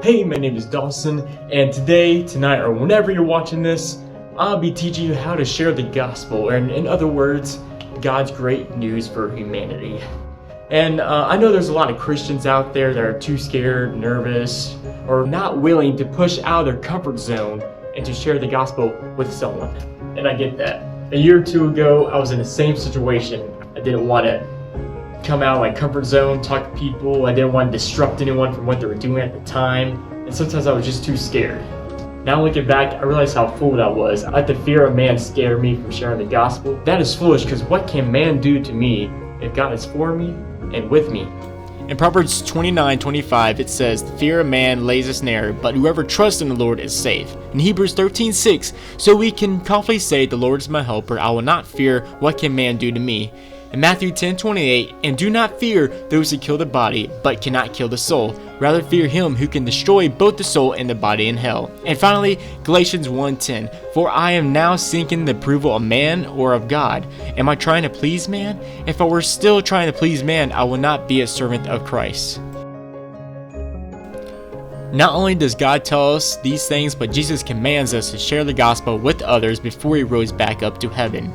Hey, my name is Dawson, and today, tonight, or whenever you're watching this, I'll be teaching you how to share the gospel, or in other words, God's great news for humanity. And I know there's a lot of Christians out there that are too scared, nervous, or not willing to push out of their comfort zone and to share the gospel with someone. And I get that. A year or two ago, I was in the same situation. I didn't want to come out of my comfort zone, talk to people. I didn't want to disrupt anyone from what they were doing at the time. And sometimes I was just too scared. Now looking back, I realized how foolish I was. I let the fear of man scare me from sharing the gospel. That is foolish, because what can man do to me if God is for me and with me? In Proverbs 29:25, it says, "The fear of man lays a snare, but whoever trusts in the Lord is safe." In Hebrews 13:6, so we can confidently say, "The Lord is my helper, I will not fear, what can man do to me?" In Matthew 10:28, "And do not fear those who kill the body, but cannot kill the soul. Rather fear him who can destroy both the soul and the body in hell." And finally, Galatians 1:10, "For I am now seeking the approval of man or of God. Am I trying to please man? If I were still trying to please man, I will not be a servant of Christ." Not only does God tell us these things, but Jesus commands us to share the gospel with others before he rose back up to heaven.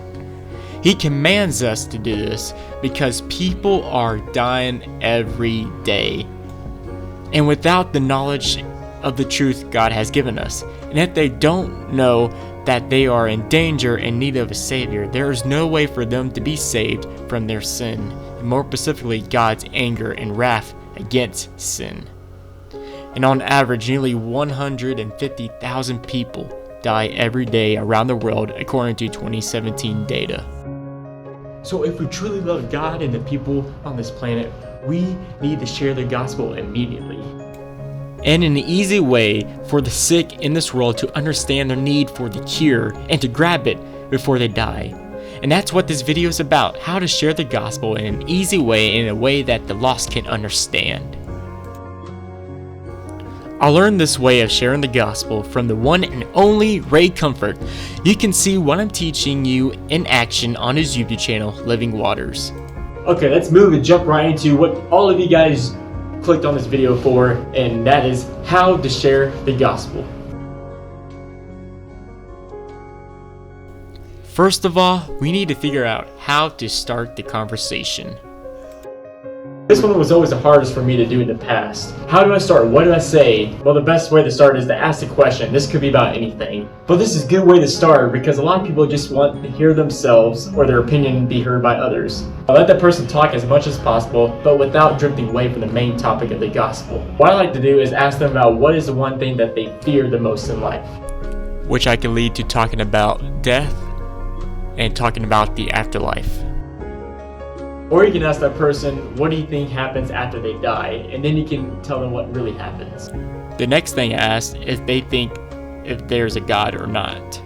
He commands us to do this because people are dying every day, and without the knowledge of the truth God has given us, and if they don't know that they are in danger and need of a Savior, there is no way for them to be saved from their sin, and more specifically God's anger and wrath against sin. And on average, nearly 150,000 people die every day around the world according to 2017 data. So if we truly love God and the people on this planet, we need to share the gospel immediately. And an easy way for the sick in this world to understand their need for the cure and to grab it before they die. And that's what this video is about, how to share the gospel in an easy way, in a way that the lost can understand. I learned this way of sharing the gospel from the one and only Ray Comfort. You can see what I'm teaching you in action on his YouTube channel, Living Waters. Okay, let's move and jump right into what all of you guys clicked on this video for, and that is how to share the gospel. First of all, we need to figure out how to start the conversation. This one was always the hardest for me to do in the past. How do I start? What do I say? Well, the best way to start is to ask a question. This could be about anything. But this is a good way to start because a lot of people just want to hear themselves or their opinion be heard by others. I let that person talk as much as possible, but without drifting away from the main topic of the gospel. What I like to do is ask them about what is the one thing that they fear the most in life. Which I can lead to talking about death and talking about the afterlife. Or you can ask that person, what do you think happens after they die? And then you can tell them what really happens. The next thing I ask is if they think if there's a God or not.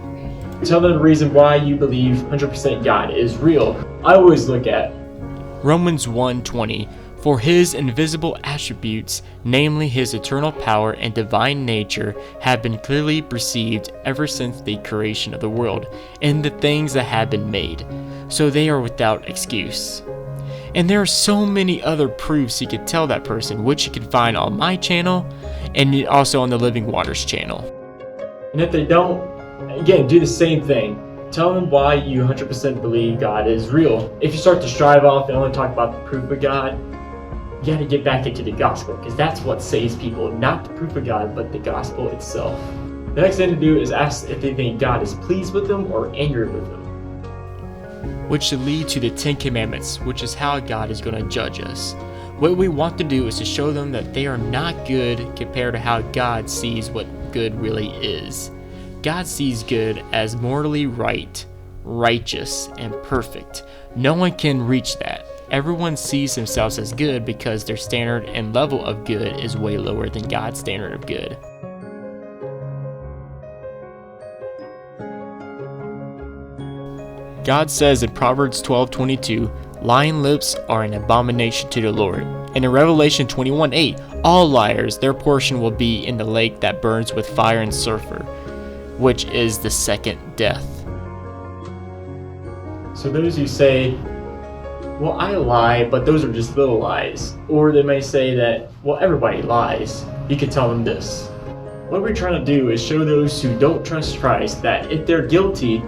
Tell them the reason why you believe 100% God is real. I always look at Romans 1:20, "For his invisible attributes, namely his eternal power and divine nature, have been clearly perceived ever since the creation of the world, and the things that have been made, so they are without excuse." And there are so many other proofs you could tell that person, which you can find on my channel and also on the Living Waters channel. And if they don't, again, do the same thing. Tell them why you 100% believe God is real. If you start to strive off and only talk about the proof of God, you got to get back into the gospel, because that's what saves people, not the proof of God, but the gospel itself. The next thing to do is ask if they think God is pleased with them or angry with them. Which should lead to the 10 Commandments, which is how God is going to judge us. What we want to do is to show them that they are not good compared to how God sees what good really is. God sees good as morally right, righteous, and perfect. No one can reach that. Everyone sees themselves as good because their standard and level of good is way lower than God's standard of good. God says in Proverbs 12:22, "Lying lips are an abomination to the Lord." And in Revelation 21:8, "All liars, their portion will be in the lake that burns with fire and sulfur," which is the second death. So those who say, well, I lie, but those are just little lies. Or they may say that, well, everybody lies. you could tell them this. What we're trying to do is show those who don't trust Christ that if they're guilty,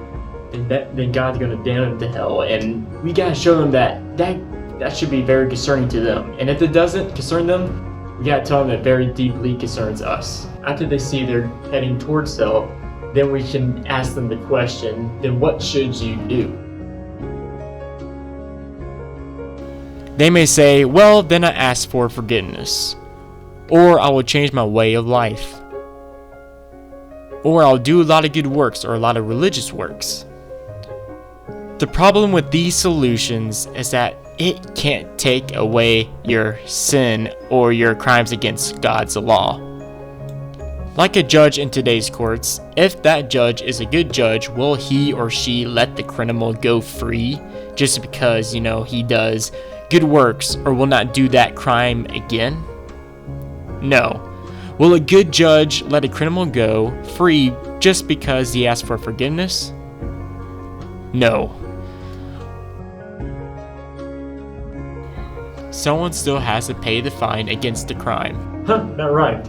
then God's going to damn them to hell. And we got to show them that should be very concerning to them. And if it doesn't concern them, we got to tell them that very deeply concerns us. After they see they're heading towards hell, then we can ask them the question, then what should you do? They may say, well, then I ask for forgiveness. Or I will change my way of life. Or I'll do a lot of good works or a lot of religious works. The problem with these solutions is that it can't take away your sin or your crimes against God's law. Like a judge in today's courts, if that judge is a good judge, will he or she let the criminal go free just because, he does good works or will not do that crime again? No. Will a good judge let a criminal go free just because he asked for forgiveness? No. Someone still has to pay the fine against the crime. Not right.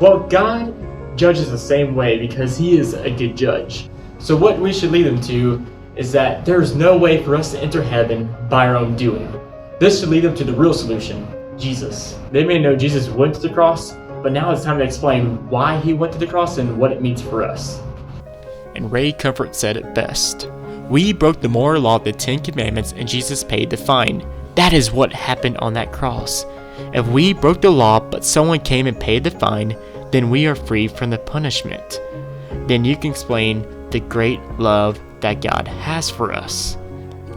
Well, God judges the same way because he is a good judge. So what we should lead them to is that there's no way for us to enter heaven by our own doing. This should lead them to the real solution, Jesus. They may know Jesus went to the cross, but now it's time to explain why he went to the cross and what it means for us. And Ray Comfort said it best. We broke the moral law of the 10 Commandments and Jesus paid the fine. That is what happened on that cross. If we broke the law but someone came and paid the fine, then we are free from the punishment. Then you can explain the great love that God has for us.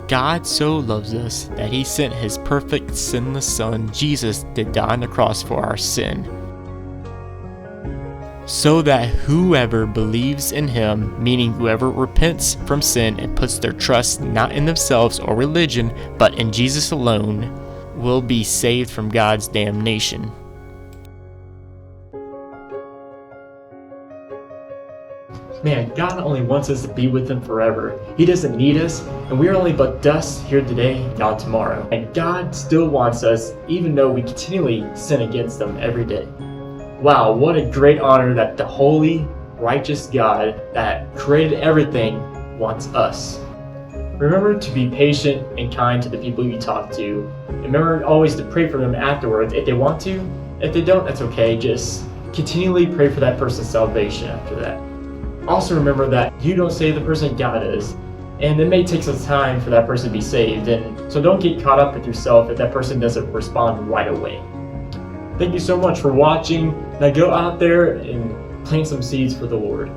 God so loves us that he sent his perfect sinless son Jesus to die on the cross for our sin, so that whoever believes in him, meaning whoever repents from sin and puts their trust not in themselves or religion, but in Jesus alone, will be saved from God's damnation. Man, God only wants us to be with him forever. He doesn't need us, and we are only but dust here today, gone tomorrow. And God still wants us, even though we continually sin against him every day. Wow, what a great honor that the holy, righteous God that created everything wants us. Remember to be patient and kind to the people you talk to. Remember always to pray for them afterwards if they want to. If they don't, that's okay. Just continually pray for that person's salvation after that. Also remember that you don't save the person, God is. And it may take some time for that person to be saved. And so don't get caught up with yourself if that person doesn't respond right away. Thank you so much for watching. Now go out there and plant some seeds for the Lord.